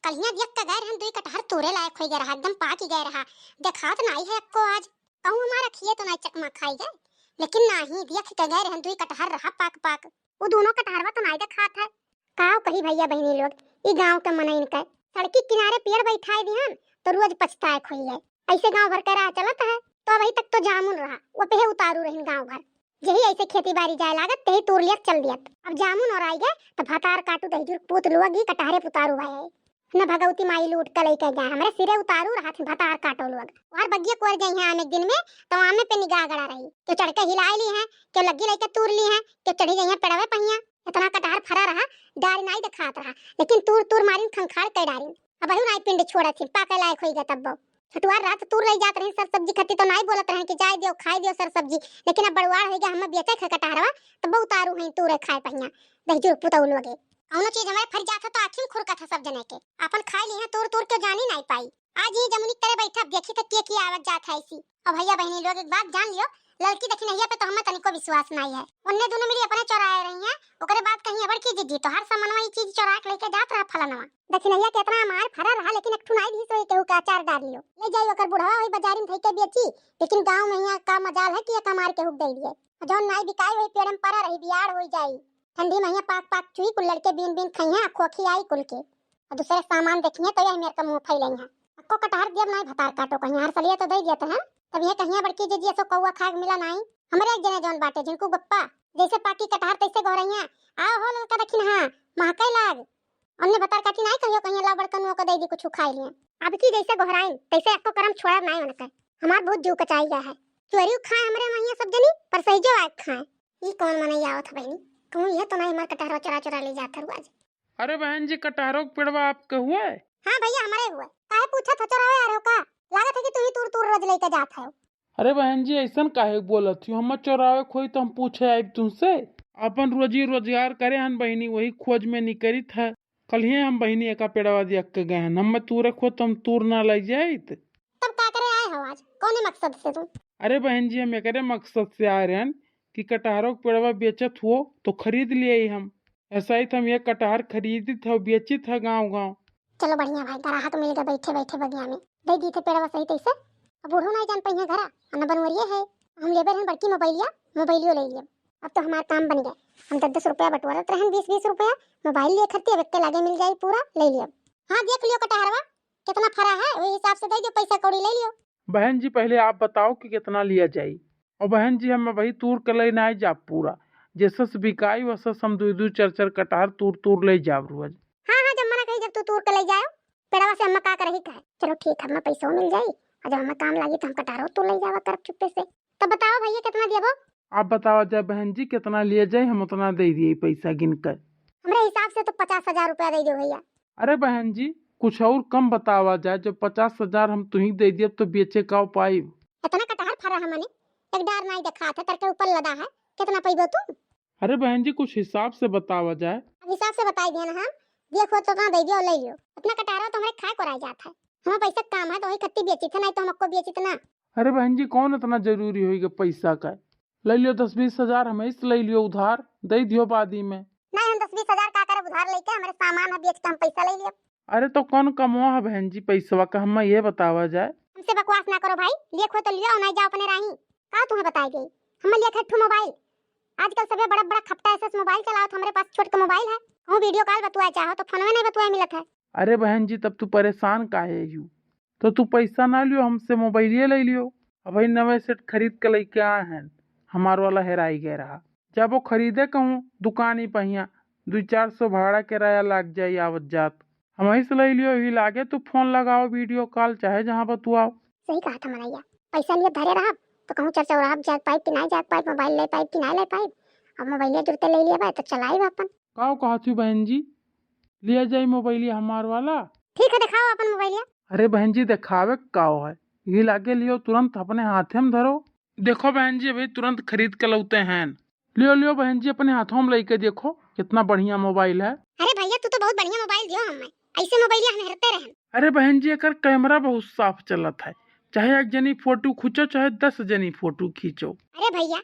कलियां देख के गए रहन दुई कटहर तोरे लायक हो गए रहा एकदम पाक ही गए रहा। देखात नहीं है को आज कहूं हमारा खिए तो नहीं चकमा खाई गए लेकिन नहीं देख के गए रहन दुई कटहर रहा पाक पाक। वो दोनों कटहरवा तो नहीं देखात है। काव कही भैया बहनी लोग ई गांव के मनइन के सड़की किनारे पेड़ बैठाए दिहन तो रोज पछताए खोइए। ऐसे गांव भर के राह चलत है तो अभी तक तो जामुन रहा वो पे उतारू रहन गांव भर। यही ऐसे खेती बाड़ी जाए लागत तेही तोड़ लियत चल दियत। अब जामुन और आई गए तो भतार काटू दही पूत लोगी कटहरे पुतारू भाई न भगवती माई लूट के लेके गए हमरे सिरे उतारू रहा थे भतार काटो लोग और बग्गे कोर गई हैं आने दिन में तो आमे पे निगाह गड़ा रही क्यों चढ़ के हिला ली है क्यों लगी लेके तूर ली है क्यों चढ़ी गई है पेड़वे पहिया। इतना कटहर फरा रहा डाल नहीं दिखात रहा लेकिन तूर तूर मारिन खंखाड़ के डारिन। अब अहू नहीं पिंड छोड़ा थी पाके लायक होई गए तब छटुआर रात तूर रही जात रही सर सब्जी खती तो नहीं बोलत रहे कि जाय दियो खाई दियो सर सब्जी लेकिन अब बड़वाड़ हो गया हम बेचे खे कटहरवा तो बहुत उतारू हैं तूरे खाए पहिया दही जुर पुतौल लगे कौनो चीज हमारे फर जात तो आखिर खुरका था सब जने के अपन खाई ली है तूर तूर के जानी नहीं पाई। आज ही जमुनी तरह बैठा देखी तो के की आवाज जात है ऐसी। अब भैया बहनी लोग एक बात जान लियो लड़की देखी नहीं पे तो हमें तनिको विश्वास नहीं है। उन्ने दोनों मिली अपने चौराए रही हैं ओकरे बात कहीं अबर की जिद्दी तो हर सामानवा ई चीज चौरा के लेके जात रहा फलानवा देखी नहीं कितना मार फरा रहा लेकिन एक ठुनाई दी सोई केहू का अचार डाल लियो ले जाई ओकर बुढ़वा ओई बाजारी में धई के बेची लेकिन गांव में यहां का मजाल है कि एक मार के हुक दे दिए जौन नाई बिकाई होई पेड़म परा रही बियाड़ होई जाई ठंडी में पाक पाक चुई कुल लड़के बीन बीन खइया खोखी आई कुल के और दूसरे सामान देखिए तो ये मेरे का मुंह फैलई है अक्को कटहर देव नहीं भतार काटो कहीं हर सलिया तो दे दिया है तब ये कहीं बड़की जी सो कौवा खाग मिला नहीं हमरे एक जने जौन बाटे जिनको गप्पा जैसे पाकी कटहर तैसे गोरैया आओ हो लड़का दखिन हां महकै लाग अन्ने भतार काटी नहीं कहियो कहीं ला बड़कन को दे दी कुछ खाई लिए अब की जैसे गोहराइन तैसे अक्को करम छोड़ा नहीं उनका हमार बहुत जू कचाई गया है चोरी खाए हमरे महिया सब जनी पर सही जो आग खाए ई कौन मने आवत बहनी कहूं ये तो नहीं मार कटहर चोरा चोरा ले जात हरु आज। अरे बहन जी कटहरों के पेड़वा आपके हुए? हां भैया हमारे हुए काहे पूछा था चोरावे आ रहो का लागत है कि तू ही तूर तूर रोज लेके जात है। अरे बहन जी ऐसा काहे बोलत थी हम चोरावे खोई तो हम पूछे आइब तुमसे अपन रोजी रोजगार करे हन बहनी वही खोज में निकरी था कल ही हम बहनी एका पेड़वा देख के गए हम तूरे खो तुम तूर ना ले जाइत तब का करे आए हो आज कौन मकसद से तुम? अरे बहन जी हम एकरे मकसद से आ रहे हैं कि कटहरों के पेड़वा बेचत हो तो खरीद लिए हम ऐसा ही हम ये कटहर खरीदी था बेची था गाँव गाँव। चलो बढ़िया भाई ग्राहक मिल गए बैठे बैठे बगिया में दे दी थे पेड़वा सही तैसे अब बूढ़ो नहीं जान पहिया घरा अन्न बनवरिए है हम लेबर हैं बड़की मोबाइलियो ले लिया अब तो हमारा काम बन गया हम 10-10 रुपया बटवारत रहे 20-20 रुपया मोबाइल लिए खर्चे अब के लागे मिल जाए पूरा ले लियो। हाँ देख लियो कटहरवा कितना फरा है वही हिसाब से दे दो पैसा कौड़ी ले लियो। बहन जी पहले आप बताओ कि कितना लिया जाए और बहन जी हम वही तूर के ले ना जा पूरा जैसे बिकाई वैसे हम 2-2 4-4 कटहर तूर ले जाब रोज। हाँ हाँ जब मना कही जब तू तूर के ले जाओ पेड़वा से हम का करही कहे चलो ठीक है हमें पैसा मिल जाई और जब हमें काम लागी तो हम कटहरो तू ले जावा कर चुप्पे से। तब बताओ भैया कितना देबो? आप बताओ जाए बहन जी कितना लिए जाए हम उतना दे दिए पैसा गिन कर। हमारे हिसाब से तो 50,000 रुपया दे दो भैया। अरे बहन जी कुछ और कम बतावा जाए जब 50,000 हम तुम्हें दे दिए तो बेचे का उपाय। इतना कटहर फरा हमने एक डार नहीं देखा था करके ऊपर लदा है कितना पैबो तुम? अरे बहन जी कुछ हिसाब से बतावा जाए। अब हिसाब से बताई दिया ना हम देखो तो ना दे दियो ले लियो इतना कटहरा तो हमारे खाए को रह जाता है हमें पैसा काम है तो वही खत्ती बेची था नहीं तो हम आपको बेची था ना। अरे बहन जी कौन इतना जरूरी होगा पैसा का ले लियो 10-20 हजार हमें इस ले लियो उधार दे दियो बादी में। नहीं हम 10-20 हजार का कर उधार लेके हमारे सामान है बेच के हम पैसा ले लियो। अरे तो कौन कमवा है बहन जी पैसा का हमें ये बतावा जाए। हमसे बकवास ना करो भाई लिखो तो लियो नहीं जाओ अपने राही का तुम्हें बताई गई हम लिए खट्टू मोबाइल आजकल सबे बड़ा बड़ा खपटा ऐसे मोबाइल चलाओ तो हमारे पास छोटा मोबाइल है वो वीडियो कॉल बतुआ चाहो तो फोन में नहीं बतुआ मिलत है। अरे बहन जी तब तू परेशान काहे यू तो तू पैसा ना लियो हमसे मोबाइल ले लियो अब भाई नवे सेट खरीद के लेके आए हैं हमार वाला हेराई गया रहा जब वो खरीदे कहूँ दुकान ही पहिया 200-400 भाड़ा किराया लग जाये आवत जात हम से ले लियो ही लागे तू फोन लगाओ वीडियो कॉल चाहे जहाँ बतुआओ। सही कहा था मनैया पैसा लिए धरे रहा तो कहूँ चर्चा और आप जाग पाइप कि नहीं जाग पाइप मोबाइल ले पाइप कि नहीं ले पाइप अब मोबाइल जुड़ते ले लिया भाई तो चलाई अपन काओ कहा थी बहन जी लिया जाये मोबाइल हमार वाला। ठीक है दिखाओ अपन मोबाइल। अरे बहन जी दिखावे काओ है ये लागे लियो तुरंत अपने हाथे में धरो देखो बहन जी अभी तुरंत खरीद के लौटे हैं लियो लियो बहन जी अपने हाथों में लेके देखो कितना बढ़िया मोबाइल है। अरे भैया तू तो बहुत बढ़िया मोबाइल दियो हमें ऐसे मोबाइल हम हेरते रहे। अरे बहन जी एकर कैमरा बहुत साफ चलत है चाहे एक जनी फोटो खींचो चाहे 10 जनी फोटो खींचो। अरे भैया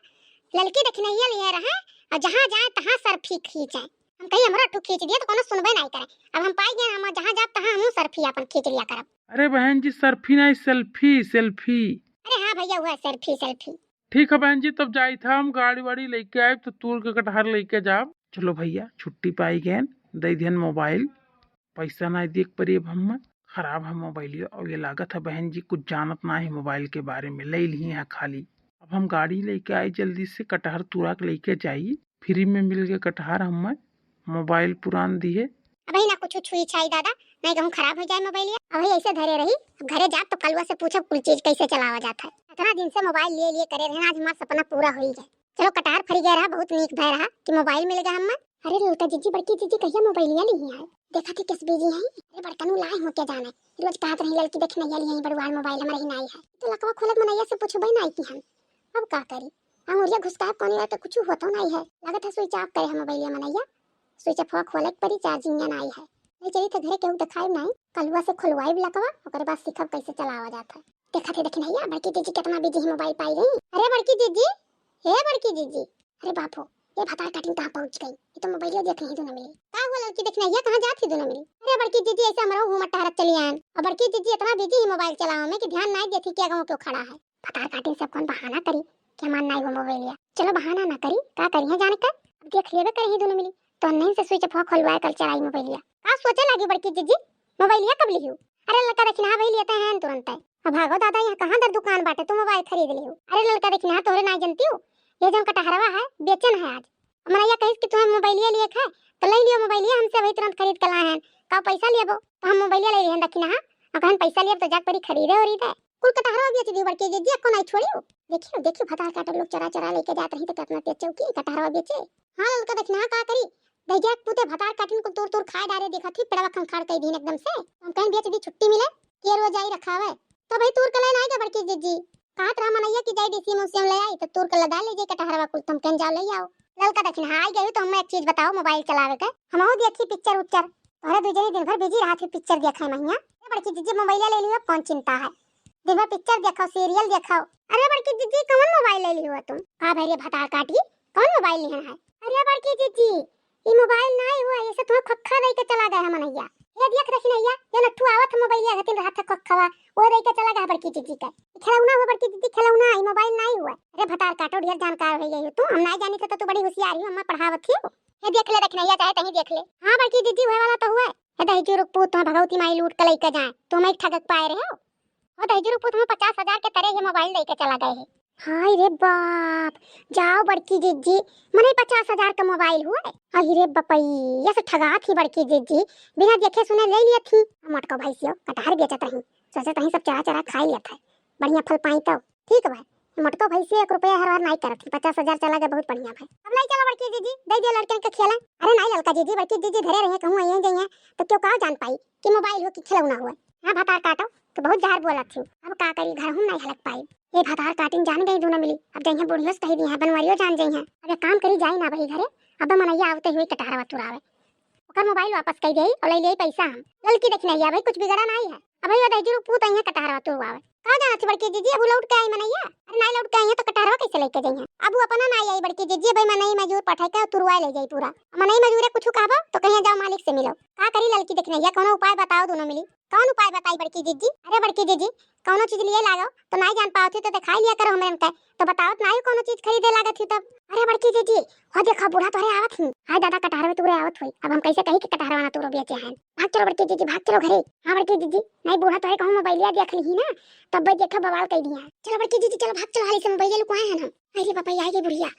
लड़की देखने लिए रहे और जहाँ जाए तहाँ सर फीक खींचे हम कहीं हमरा ठू खींच दिया तो कोनो सुनबे नहीं करे। अब हम पाई गए हम जहां जाब तहां हम सर्फी अपन खींच लिया करब। अरे बहन जी सर्फी नहीं सेल्फी सेल्फी। अरे हाँ भैया हुआ सेल्फी सेल्फी। ठीक है बहन जी तब जाई था हम गाड़ी वाड़ी लेके आए तो तूर के कटहर लेके जाब। चलो भैया छुट्टी पाई गए दे दियन मोबाइल पैसा नहीं देख परी अब हम खराब है मोबाइल और ये लागत है बहन जी कुछ जानत ना है मोबाइल के बारे में ले ली है खाली। अब हम गाड़ी लेके आए जल्दी से कटहर तुरा के लेके जाई फ्री में मिल गए कटहर हम मोबाइल पुरान दिए। अब ना कुछ छुई छाई दादा नहीं कहूं खराब हो जाए मोबाइल अब ऐसे धरे रही। अब घरे जाब तो कलवा से पूछब कुल चीज कैसे चलावा जाता है। इतना दिन से मोबाइल लिए लिए करे रहे आज हमारा सपना पूरा हो ही जाए। चलो कटहर फरी गया रहा बहुत नीक भय रहा कि मोबाइल मिल गया हम। अरे ललका जीजी बड़की जीजी कहिया मोबाइल ली है देखा थी किस बिजी है। अरे बड़कनू लाए हो क्या जाने रोज कहत रही लड़की देख नहीं ली है बड़वाल मोबाइल हमारे ही नहीं है तो लकवा खोलत मनैया से पूछबे नहीं की हम अब का करी हम उरिया घुसका कोनी तो कुछ होतो नहीं है लागत है स्विच ऑफ करे हम मोबाइल मनैया स्विच ऑफ खोले परी चार्जिंग नहीं है नहीं चली तो घरे केहू दिखाई नहीं कलवा से खुलवाई भी लकवा ओकर बाद सिखब कैसे चलावा जाता है। देखा थे देख नहीं बड़की जीजी कितना बिजी है मोबाइल पाई गई। अरे बड़की जीजी हे बड़की जीजी अरे बापो ये भतार कटिंग कहां पहुंच गई ये तो मोबाइल देख रही दोनों मिली का हुआ लड़की देखने ये कहां जाती दोनों मिली। अरे बड़की जीजी ऐसे हमरा घूमत टहरत चली आन और बड़की जीजी इतना बिजी है मोबाइल चलावे में कि ध्यान नहीं देती कि गांव क्यों खड़ा है। भतार कटिंग सब कौन बहाना करी कि मान नहीं हो मोबाइल चलो बहाना ना करी का करी है जाने कर अब देख लेबे कर ही दोनों मिली तो नहीं से स्विच ऑफ खुलवाए कल चलाई मोबाइल का सोचे लगी बड़की जीजी मोबाइल कब लियो। अरे लड़का देखना भाई लेते हैं तुरंत है अब भागो दादा यहाँ कहां दर दुकान बाटे तू मोबाइल खरीद लियो। अरे लड़का देखना तोरे नहीं जानती हो ये जन कटहरवा है बेचन है आज मनैया कहिस कि तुम्हें मोबाइल लिए है तो ले लियो मोबाइल हमसे वही तुरंत खरीद के लाए हैं का पैसा लेबो तो हम मोबाइल ले लिए दखिना हां अगर पैसा लिए तो जाक परी खरीदे और इधर कुल कटहरवा बेच दी बड़की जीजी को नहीं छोड़ियो। देखियो देखियो भतार काटे लोग चरा चरा लेके जाते रही तो कितना तेज चौकी कटहरवा बेचे। हां लड़का देखना का करी दैजा पुते भतार काटिन को तोड़ तोड़ खाए डारे देखा थी पेड़वा खंखाड़ कई दिन एकदम से हम कहीं बेच दी छुट्टी मिले के रोज आई रखावे तो भाई तूर कले नहीं के बड़की जीजी काट रहा मनैया की जाई देसी म्यूजियम ले आई तो तूर के लगा ले जे कटहरवा कुल तुम कहीं जाओ ले आओ। ललका देखना हां गई तो हमें एक चीज बताओ मोबाइल चलावे के हम हो देखी पिक्चर उच्चर तोरे दूजे दिन भर बिजी रहा थी पिक्चर देखा महिया बड़की जीजी मोबाइल ले लियो कौन चिंता है दिन भर पिक्चर देखो सीरियल देखो। अरे बड़की जीजी कौन मोबाइल ले लियो तुम का भाई रे भतार काटी कौन मोबाइल लिया है। अरे बड़की जीजी ये मोबाइल नहीं हुआ ऐसे तो खक्खा दे के चला गया है मनैया ये देख रखी नैया ये नट्ठू आवत मोबाइल या गतिन रहा था खक्खवा वो दे के चला गया बड़की जीजी का खिलौना हुआ बड़की जीजी खिलौना ये मोबाइल नहीं हुआ। अरे भतार काटो ढेर जानकार हो गई तू हम नहीं जानी तो तू बड़ी होशियार है हम पढ़ावत थी ये देख ले देख नैया चाहे कहीं देख ले। हां बड़की जीजी होए वाला तो हुआ है दही जो रुक पूत तो भगवती माई लूट के लेके जाए तुम एक ठगक पाए रहे हो और दही जो रुक पूत में 50,000 के तरह ये मोबाइल लेके चला गए है। हाय रे बाप जाओ बड़की जीजी मने 50,000 का मोबाइल हुआ है। अरे बपई ये से ठगा थी बड़की जीजी बिना देखे सुने ले लिया थी मटका भाई से कटहर बेचत रही सोचत रही सब चरा चरा खा लिया था बढ़िया फल पाई तो ठीक भाई मटका भाई से 1 रुपया हर बार नहीं करत 50,000 चला गया बहुत बढ़िया भाई अब नहीं चलो बड़की जीजी दे दे लड़के के खेला। अरे नहीं ललका जीजी बड़की जीजी धरे रहे कहूं यहीं गई तो क्यों कहां जान पाई कि मोबाइल हो कि खिलौना हुआ। हां भतार काटो तो बहुत जहर बोला थी अब का करी घर हूं नहीं हलक पाई ये भतार काटिन जान गई दोनों मिली अब जइया बुढ़ियो से कही दी है बनवारियो जान जइया अब एक काम करी जाई ना भाई घरे अब मनैया आवते हुए कटहरवा तुरावे ओकर मोबाइल वापस कई देई और ले ले पैसा हम लड़की देखने आई भाई कुछ बिगड़ा नहीं है अब भाई दही जरूर पूत आई है कटहरवा तुरवावे कहां जाना थी बड़की जीजी अब लौट के आई मनैया। अरे नहीं लौट के आई है तो कटहरवा कैसे लेके जइया अब अपना नहीं आई बड़की जीजी भाई मनई मजूर पठाई के तुरवा ले जाई पूरा मनई मजूर कुछ कहबो तो कहीं जाओ मालिक से मिलो का करी लड़की देखने या कोनो उपाय बताओ दोनों मिली कौन उपाय बताई बड़की जीजी। अरे बड़की जीजी कौनो चीज लिए लागो तो नहीं जान पाओ थी तो दिखाई लिया करो हमें उनका तो बताओ नहीं कोनो चीज खरीदे लागत थी तब। अरे बड़की जीजी हो देखो बूढ़ा तोरे आवत ही हाय दादा कटहर में तोरे आवत हुई अब हम कैसे कही कि कटहरवा ना तोरो बेचे हैं भाग चलो बड़की जीजी भाग चलो घरे। हां बड़की जीजी नहीं बूढ़ा तोरे कहूं मोबाइलिया देख ली ना तब भाई देखो बवाल कह दिया चलो बड़की जीजी चलो भाग चलो हाली से मोबाइल लुकाए हैं हम। अरे पापा आई गई बुढ़िया